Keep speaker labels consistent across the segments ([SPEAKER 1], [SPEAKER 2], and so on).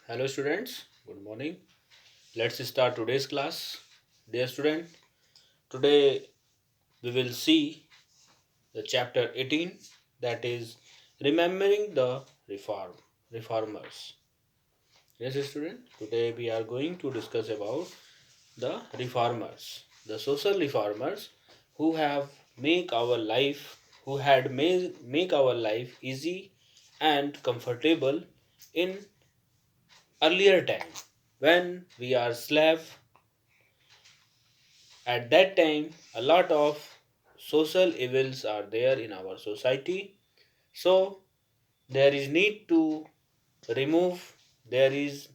[SPEAKER 1] Hello students, good morning. Let's start today's class. Dear student, today we will see the chapter 18, that is remembering the reformers. Yes student, today we are going to discuss about the reformers, the social reformers who have make our life who had made make our life easy and comfortable in earlier time when we are slave. At that time, a lot of social evils are there in our society. So there is need to remove, there is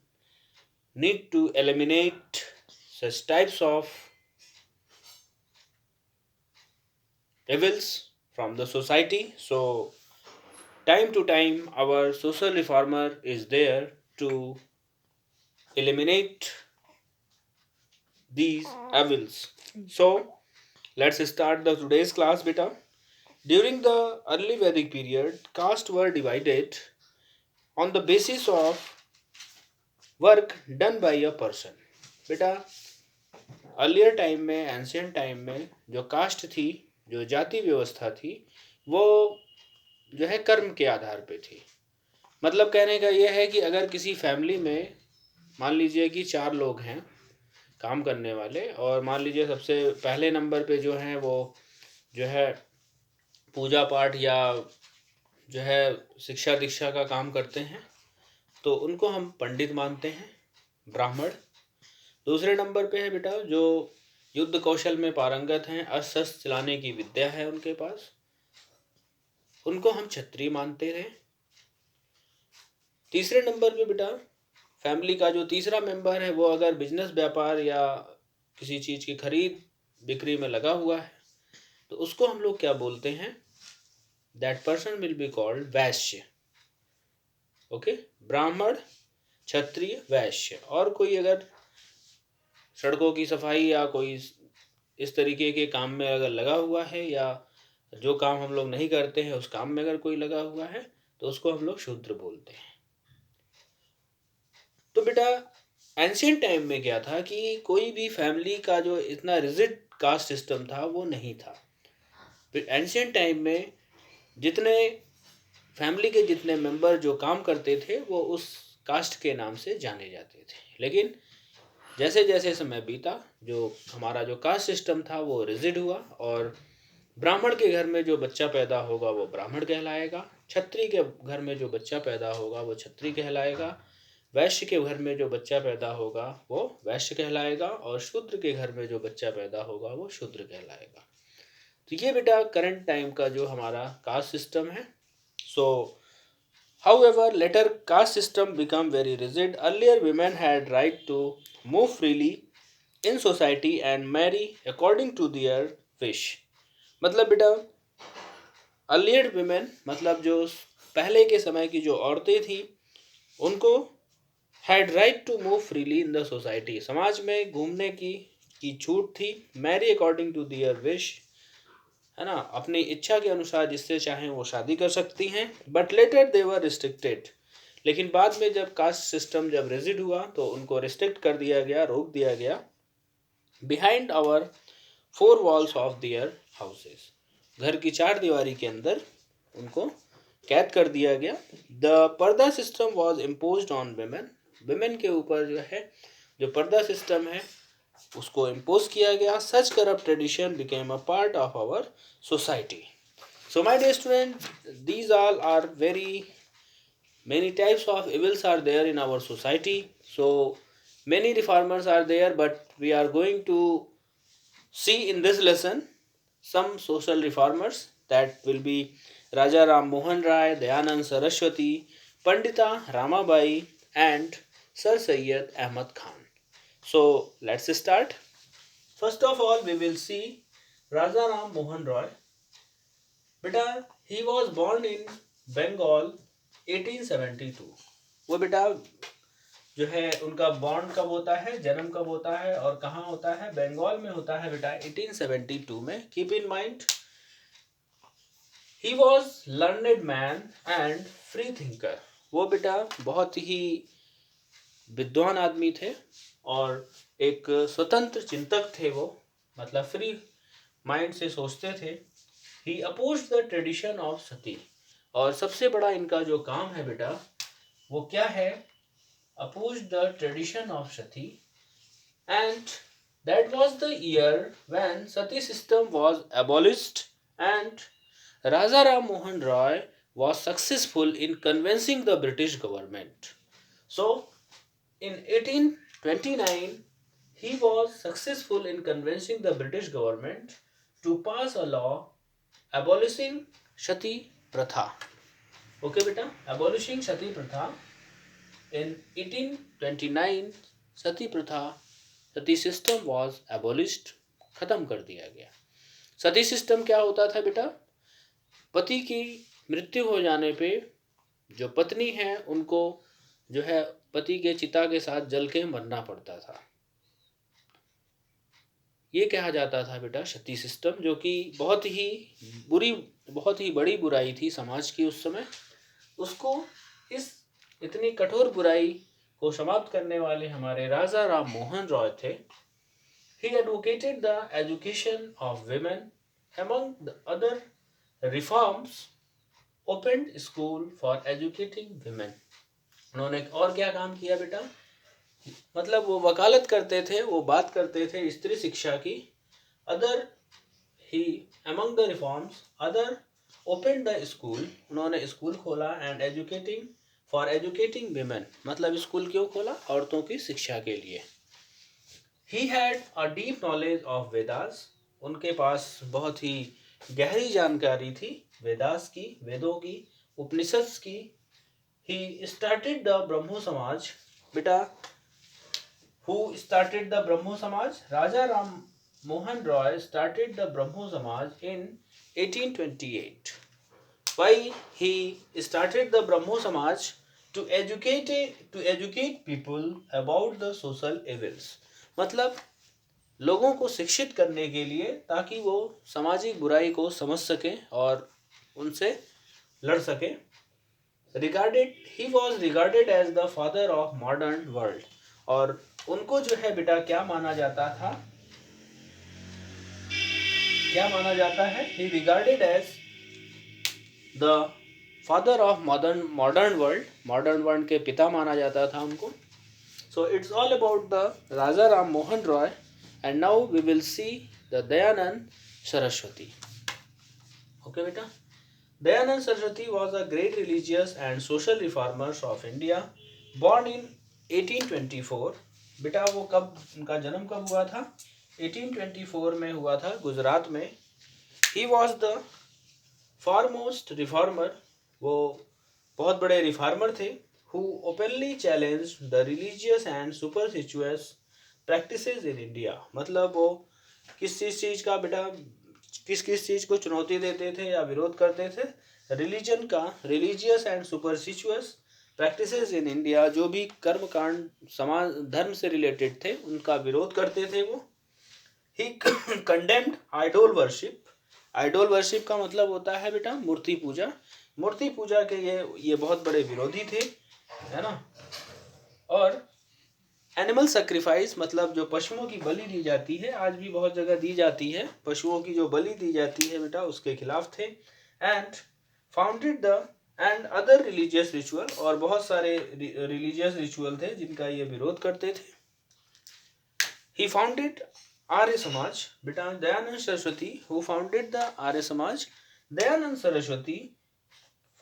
[SPEAKER 1] need to eliminate such types of evils from the society. So time to time, our social reformer is there to eliminate these evils. So let's start the today's class, beta. During the early Vedic period, castes were divided on the basis of work done by a person. बेटा earlier time में ancient time में जो cast थी, जो जाति व्यवस्था थी, वो जो है कर्म के आधार पे थी. मतलब कहने का यह है कि अगर किसी फैमिली में मान लीजिए कि 4 लोग हैं काम करने वाले, और मान लीजिए सबसे पहले नंबर पे जो है वो जो है पूजा पाठ या जो है शिक्षा दीक्षा का काम करते हैं, तो उनको हम पंडित मानते हैं, ब्राह्मण. दूसरे नंबर पे है बेटा जो युद्ध कौशल में पारंगत हैं, अस्त्र शस्त्र चलाने की विद्या है उनके पास, उनको हम क्षत्रिय मानते हैं. तीसरे नंबर पे बेटा फैमिली का जो तीसरा मेंबर है वो अगर बिजनेस व्यापार या किसी चीज की खरीद बिक्री में लगा हुआ है, तो उसको हम लोग क्या बोलते हैं? That person will be called Vysya. Okay, ब्राह्मण, क्षत्रिय, वैश्य. और कोई अगर सड़कों की सफाई या कोई इस तरीके के काम में अगर लगा हुआ है, या जो काम हम लोग नहीं करते हैं उस काम में अगर कोई लगा हुआ है, तो उसको हम लोग शूद्र बोलते हैं. तो बेटा एंशियंट टाइम में क्या था कि कोई भी फैमिली का जो इतना रिजिड कास्ट सिस्टम था वो नहीं था. एंशियंट टाइम में जितने फैमिली के जितने मेंबर जो काम करते थे वो उस कास्ट के नाम से जाने जाते थे. लेकिन जैसे जैसे समय बीता, जो हमारा जो कास्ट सिस्टम था वो रिजिड हुआ, और ब्राह्मण के घर में जो बच्चा पैदा होगा वो ब्राह्मण कहलाएगा, क्षत्रिय के घर में जो बच्चा पैदा होगा वो क्षत्रिय कहलाएगा, वैश्य के घर में जो बच्चा पैदा होगा वो वैश्य कहलाएगा, और शूद्र के घर में जो बच्चा पैदा होगा वो शूद्र कहलाएगा. तो ये बेटा करंट टाइम का जो हमारा कास्ट सिस्टम है. सो however, later caste system become very rigid. Earlier, women had right to move freely in society and marry according to their wish. मतलब बेटा अर्लियर women मतलब जो पहले के समय की जो औरतें थी, उनको had right to move freely in the society. समाज में घूमने की छूट थी. marry according to their wish, है ना, अपनी इच्छा के अनुसार जिससे चाहें वो शादी कर सकती हैं. But later they were restricted. लेकिन बाद में जब कास्ट सिस्टम जब रिजिड हुआ तो उनको रिस्ट्रिक्ट कर दिया गया, रोक दिया गया. Behind our 4 walls of their houses, घर की 4 दीवारी के अंदर उनको कैद कर दिया गया. द पर्दा system was imposed on women. Women के ऊपर जो है जो पर्दा सिस्टम है उसको इम्पोज किया गया. Such corrupt tradition became a part of our society. So my dear student, these all are very many types of evils are there in our society. So many reformers are there, but we are going to see in this lesson some social reformers, that will be Raja Ram Mohan Rai, Dayanand Saraswati, Pandita Ramabai, and Sir Syed Ahmad Khan. So let's start. First of all, we will see Raja Ram Mohan Roy. बेटा he was born in Bengal 1872. वो बेटा जो है उनका born कब होता है, जन्म कब होता है और कहाँ होता है? बंगाल में होता है बेटा 1872 में. Keep in mind he was learned man and free thinker. वो बेटा बहुत ही विद्वान आदमी थे और एक स्वतंत्र चिंतक थे वो, मतलब फ्री माइंड से सोचते थे। ही अपोज द ट्रेडिशन ऑफ सती, और सबसे बड़ा इनका जो काम है बेटा वो क्या है, oppose the tradition of sati. And that was the year when sati system was abolished and Raja Ram Mohan Roy was successful in convincing the British government. So in 1829 he was successful in convincing the British government to pass a law abolishing Sati Pratha. Okay beta, abolishing Sati Pratha in 1829 Sati Pratha, Sati system was एबोलिश्ड, खत्म कर दिया गया। सती system क्या होता था बेटा, पति की मृत्यु हो जाने पे जो पत्नी है उनको जो है पति के चिता के साथ जल के मरना पड़ता था। ये कहा जाता था बेटा सती सिस्टम, जो कि बहुत ही बड़ी बुराई थी समाज की उस समय। उसको इस इतनी कठोर बुराई को समाप्त करने वाले हमारे राजा राम मोहन रॉय थे। He advocated the education of women. Among the other reforms, opened school for educating women. उन्होंने और क्या काम किया बेटा, मतलब वो वकालत करते थे, वो बात करते थे स्त्री शिक्षा की। Other he among the reforms, other opened the school, उन्होंने स्कूल खोला and educating for educating women, मतलब स्कूल क्यों खोला, औरतों की शिक्षा के लिए। He had a deep knowledge of Vedas, उनके पास बहुत ही गहरी जानकारी थी वेदास की, वेदों की, उपनिषद की। He started the ब्रह्मो समाज, बेटा who started the ब्रह्मो समाज, राजा राम मोहन रॉय started the ब्रह्मो समाज in 1828. Why he started the ब्रह्मो समाज? To educate people about the social evils, मतलब लोगों को शिक्षित करने के लिए, ताकि वो सामाजिक बुराई को समझ सकें और उनसे लड़ सकें। He was regarded as the father of modern world, और उनको जो है बेटा क्या माना जाता था, क्या माना जाता है, he regarded as the father of modern world के पिता माना जाता था उनको। So it's all about the Raja Ram Mohan Roy, and now we will see the Dayanand Saraswati. Okay beta, Dayanand Saraswati was a great religious and social reformer of India, born in 1824. बेटा वो कब, उनका जन्म कब हुआ था, 1824 में हुआ था गुजरात में। He was the foremost reformer, वो बहुत बड़े रिफॉर्मर थे। Who openly challenged the religious and superstitious practices in India, मतलब वो किस चीज का बेटा, किस चीज को चुनौती देते थे या विरोध करते थे, रिलीजन का, religious and superstitious practices in India, जो भी कर्म कांड समाज धर्म से रिलेटेड थे उनका विरोध करते थे वो। He condemned idol worship, idol worship का मतलब होता है बेटा मूर्ति पूजा, मूर्ति पूजा के ये बहुत बड़े विरोधी थे, है ना। और एनिमल सेक्रीफाइस, मतलब जो पशुओं की बलि दी जाती है, आज भी बहुत जगह दी जाती है, पशुओं की जो बलि दी जाती है बेटा उसके खिलाफ थे। And founded the end other religious ritual, और बहुत सारे रिलीजियस रिचुअल थे जिनका ये विरोध करते थे। ही फाउंडेड आर्य समाज, बेटा Dayanand Saraswati who founded the Arya Samaj, Dayanand Saraswati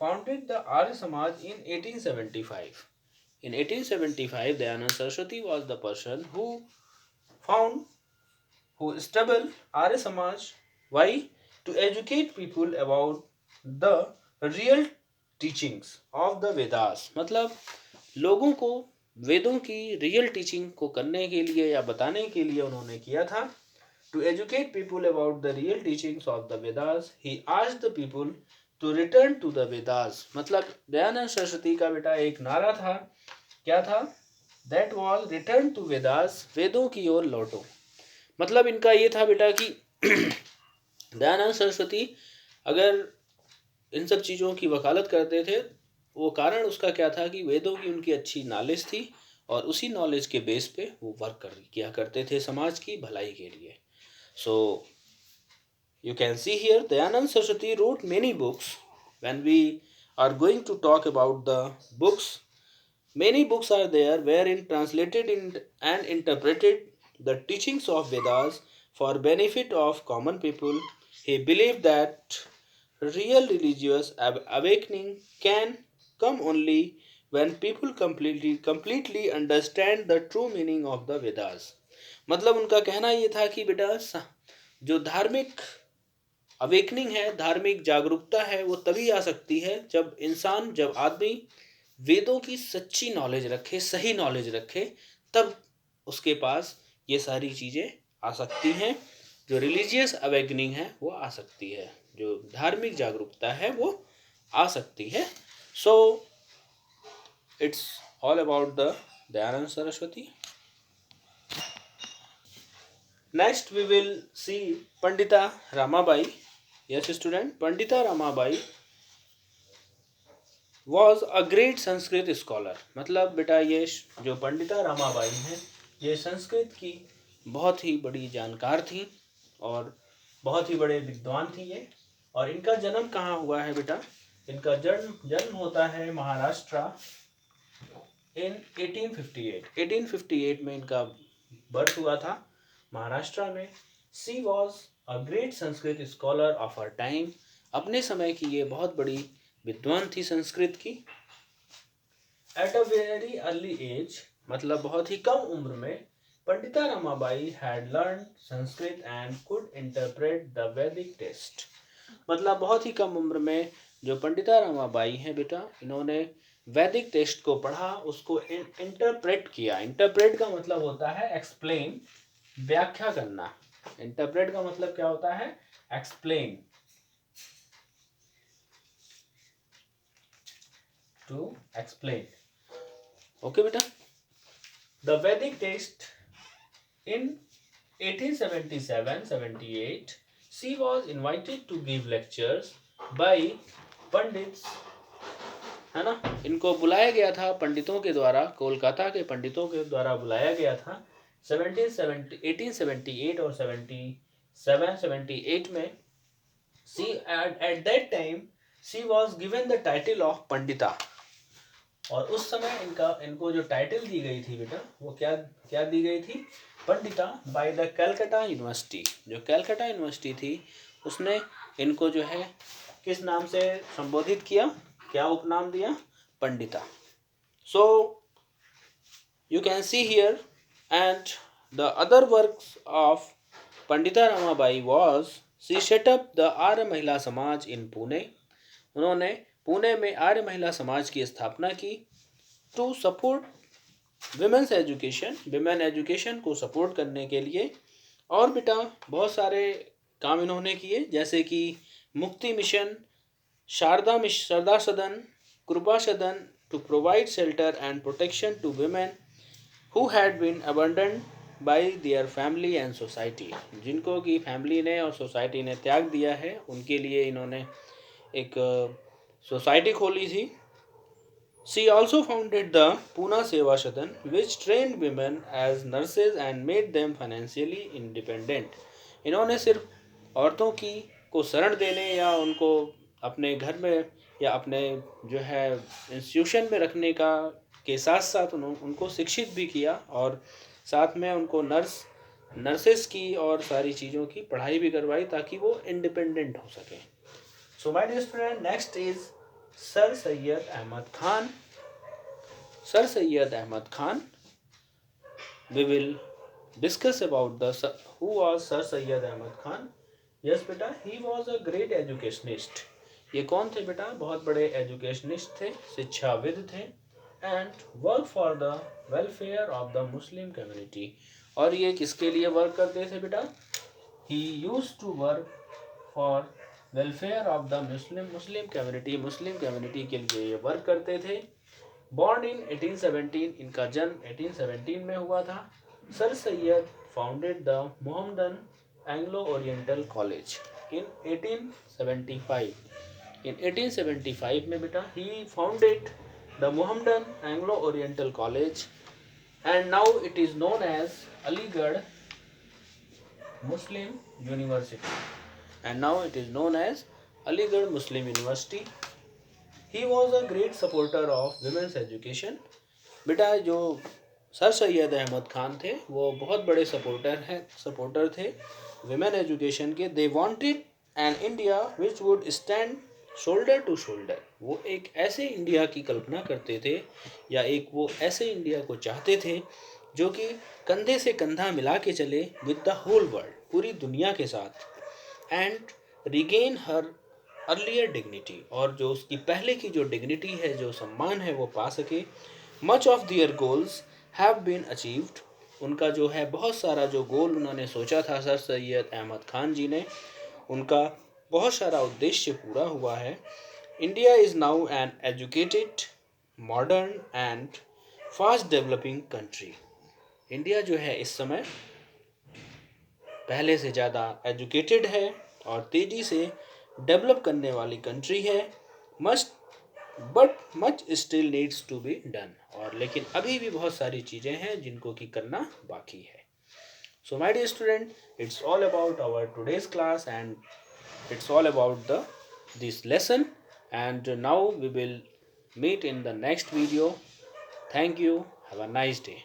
[SPEAKER 1] founded the Arya Samaj in 1875. In 1875, Dayanand Saraswati was the person who established Arya Samaj. Why? To educate people about the real teachings of the Vedas. मतलब लोगों को वेदों की रियल टीचिंग को करने के लिए या बताने के लिए उन्होंने किया था। To educate people about the real teachings of the Vedas, he asked the people to return to the Vedas. मतलब दयानंद सरस्वती का बेटा एक नारा था, क्या था, that was return to Vedas, वेदों की ओर लौटो। मतलब इनका ये था बेटा कि दयानंद सरस्वती अगर इन सब चीज़ों की वकालत करते थे, वो कारण उसका क्या था कि वेदों की उनकी अच्छी नॉलेज थी और उसी नॉलेज के बेस पे वो किया करते थे समाज की भलाई के लिए. सो you can see here Dayanand Saraswati wrote many books. When we are going to talk about the books, many books are there wherein translated and interpreted the teachings of Vedas for benefit of common people. He believed that real religious awakening can come only when people completely understand the true meaning of the Vedas. मतलब उनका कहना ये था कि बेटा जो धार्मिक awakening है, धार्मिक जागरूकता है, वो तभी आ सकती है जब आदमी वेदों की सच्ची नॉलेज रखे, सही नॉलेज रखे, तब उसके पास ये सारी चीज़ें आ सकती हैं. जो रिलीजियस अवेकनिंग है वो आ सकती है, जो धार्मिक जागरूकता है वो आ सकती है. So it's all about the Dayanand Saraswati. Next we will see Pandita Ramabai. Yes student, Pandita Ramabai was a great Sanskrit scholar. मतलब बेटा ये जो पंडिता रामाबाई हैं ये संस्कृत की बहुत ही बड़ी जानकार थी और बहुत ही बड़े विद्वान थी ये. और इनका जन्म कहाँ हुआ है बेटा? इनका जन्म होता है महाराष्ट्र इन 1858 में इनका बर्थ हुआ था महाराष्ट्र में. She was a great Sanskrit scholar of her time. अपने समय की ये बहुत बड़ी विद्वान थी संस्कृत की. At a very early age, मतलब बहुत ही कम उम्र में, Pandita Ramabai had learn Sanskrit and could interpret the Vedic text. मतलब बहुत ही कम उम्र में जो पंडिता रमाबाई हैं बेटा, इन्होंने वैदिक टेक्स्ट को पढ़ा, उसको इंटरप्रेट किया. इंटरप्रेट का मतलब होता है एक्सप्लेन, व्याख्या करना. इंटरप्रेट का मतलब क्या होता है? Explain, to explain. Okay बेटा. The Vedic text in 1877-78 she was invited to give lectures by pandits, है ना. इनको बुलाया गया था पंडितों के द्वारा, कोलकाता के पंडितों के द्वारा बुलाया गया था 1878 और 77-78 में. She at that time she was given the title of Pandita. और उस समय इनको जो टाइटल दी गई थी बेटा, वो क्या दी गई थी? Pandita, by the Calcutta university. जो कलकत्ता यूनिवर्सिटी थी उसने इनको जो है किस नाम से संबोधित किया, क्या उपनाम दिया? Pandita. So you can see here. And the other works of Pandita Ramabai was she set up the Arya Mahila Samaj इन पुणे. उन्होंने पुणे में आर्य महिला समाज की स्थापना की. To support women's education, women education को सपोर्ट करने के लिए. और बेटा बहुत सारे काम इन्होंने किए, जैसे कि मुक्ति mission, Sharda Sadan, Kripa Sadan, to provide shelter and protection to women who had been abandoned by their family and society. जिनको की फैमिली ने और सोसाइटी ने त्याग दिया है, उनके लिए इन्होंने एक सोसाइटी खोली थी. She also founded the Pune Seva Sadan, which trained women as nurses and made them financially independent. इन्होंने सिर्फ औरतों को शरण देने या उनको अपने घर में या अपने जो है इंस्टीट्यूशन में रखने के साथ साथ उनको शिक्षित भी किया और साथ में उनको नर्सेस की और सारी चीज़ों की पढ़ाई भी करवाई ताकि वो इंडिपेंडेंट हो सकें. So my dear student, next is sir Syed Ahmad Khan. Sir Syed Ahmad Khan. We will discuss about who was Sir Syed Ahmad Khan. Yes बेटा, he was a great educationist. ये कौन थे बेटा? बहुत बड़े एजुकेशनिस्ट थे, शिक्षाविद थे. And work for the welfare of the Muslim community. और ये किसके लिए वर्क करते थे बेटा? He used to work for welfare of the Muslim community. Muslim community के लिए ये वर्क करते थे. Born in 1817, इनका जन्म 1817 में हुआ था. Sir Syed founded the Mohammedan Anglo Oriental college in 1875. In 1875 में बेटा he founded the Mohammedan Anglo Oriental college and now it is known as Aligarh Muslim University. And now it is known as Aligarh Muslim University. He was a great supporter of women's education. बेटा जो sir Syed Ahmad Khan थे वो बहुत बड़े supporter थे women education के. They wanted an India which would stand shoulder to shoulder. वो एक ऐसे इंडिया की कल्पना करते थे या एक वो ऐसे इंडिया को चाहते थे जो कि कंधे से कंधा मिला के चले विद द होल वर्ल्ड, पूरी दुनिया के साथ, and regain her earlier dignity, और जो उसकी पहले की जो डिग्निटी है, जो सम्मान है, वो पा सके. Much of their goals have been achieved. उनका जो है बहुत सारा जो गोल उन्होंने सोचा था सर सैयद अहमद खान जी ने, उनका बहुत सारा उद्देश्य पूरा हुआ है. India is now an educated, modern and fast developing country. India जो है इस समय पहले से ज़्यादा एजुकेटेड है और तेज़ी से डेवलप करने वाली कंट्री है. Must but much still needs to be done. और लेकिन अभी भी बहुत सारी चीज़ें हैं जिनको कि करना बाकी है. So my dear student, it's all about our today's class and it's all about this lesson, and now we will meet in the next video. Thank you. Have a nice day.